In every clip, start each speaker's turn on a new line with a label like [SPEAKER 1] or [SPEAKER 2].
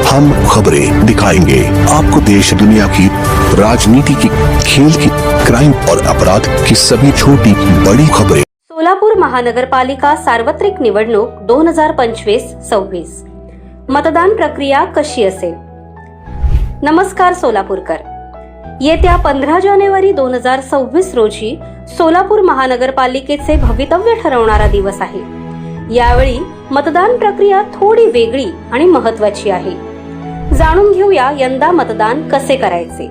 [SPEAKER 1] हम खबरें दिखाएंगे आपको देश दुनिया की, राजनीति की, खेल की, क्राइम और अपराध की सभी छोटी बड़ी खबरें।
[SPEAKER 2] सोलापूर महानगरपालिका सार्वत्रिक निवडणूक 2025-26 मतदान प्रक्रिया कशी असेल? नमस्कार सोलापूरकर, येत्या 15 जानेवारी 2026 रोजी सोलापूर महानगरपालिकेचे भवितव्य ठरवणारा दिवस आहे। यावेळी मतदान प्रक्रिया थोडी वेगळी आणि महत्त्वाची आहे। जाणून घेऊया यंदा मतदान कसे करायचे।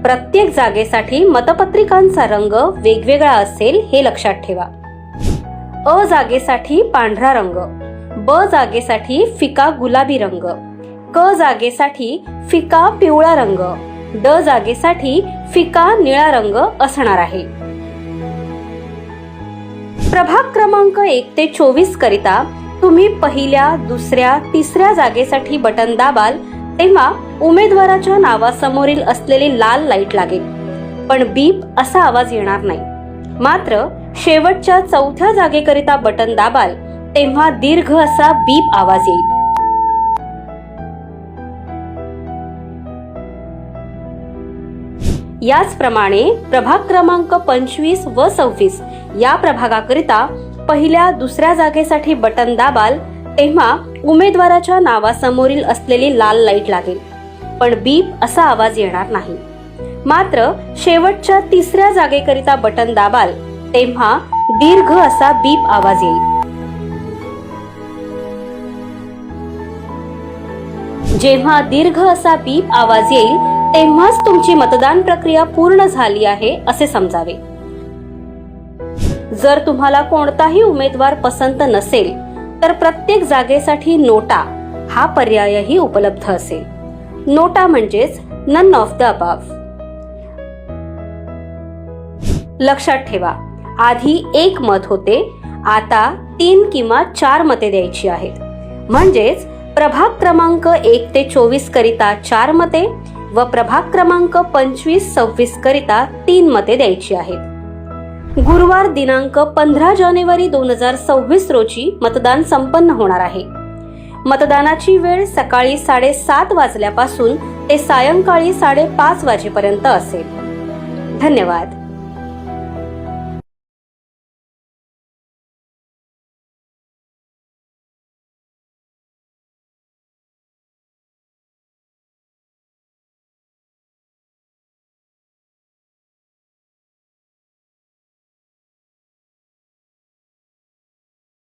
[SPEAKER 2] प्रत्येक जागेसाठी मतपत्रिकांचा रंग वेगवेगळा असेल हे लक्षात ठेवा। अ जागेसाठी पांढरा रंग, ब जागेसाठी फिका गुलाबी रंग, क जागेसाठी फिका पिवळा रंग, ड जागेसाठी फिका निळा रंग असणार आहे। प्रभाग क्रमांक 1 ते 24 करिता तुम्ही पहिल्या, दुसऱ्या, तिसऱ्या जागेसाठी बटन दाबाल तेव्हा उमेदवाराच्या नावासमोरील असलेली लाल लाईट लागेल, पण बीप असा आवाज येणार नाही। मात्र शेवटच्या चौथ्या जागेकरिता बटन दाबाल तेव्हा दीर्घ असा बीप आवाज येईल। याचप्रमाणे प्रभाग क्रमांक 25 व 26 या प्रभागाकरिता पहिल्या, दुसऱ्या जागेसाठी बटन दाबाल तेव्हा उमेदवाराच्या नावासमोरील असलेली लाल लाईट लागेल, पण बीप असा आवाज येणार नाही। मात्र शेवटच्या तिसऱ्या जागेकरिता बटन दाबाल तेव्हा दीर्घ असा बीप आवाज येईल। जेव्हा दीर्घ असा बीप आवाज येईल तेव्हाच तुमची मतदान प्रक्रिया पूर्ण झाली आहे असे समजावे। जर तुम्हाला कोणताही उमेदवार पसंत नसेल तर प्रत्येक जागेसाठी नोटा हा पर्यायही उपलब्ध असेल। नोटा म्हणजेच नन ऑफ द अबव। लक्षात ठेवा, आधी 1 मत होते, आता 3 किंवा 4 मते द्यायची आहेत। म्हणजेच प्रभाग क्रमांक 1 ते 24 करिता 4 मते व प्रभाग क्रमांक 25-26 करिता 3 मते द्यायची आहेत। गुरुवार दिनांक 15 जानेवारी 2026 रोजी मतदान संपन्न होणार आहे। मतदानाची वेळ सकाळी 7:30 वाजल्यापासून ते सायंकाळी 5:30 वाजेपर्यंत असेल। धन्यवाद।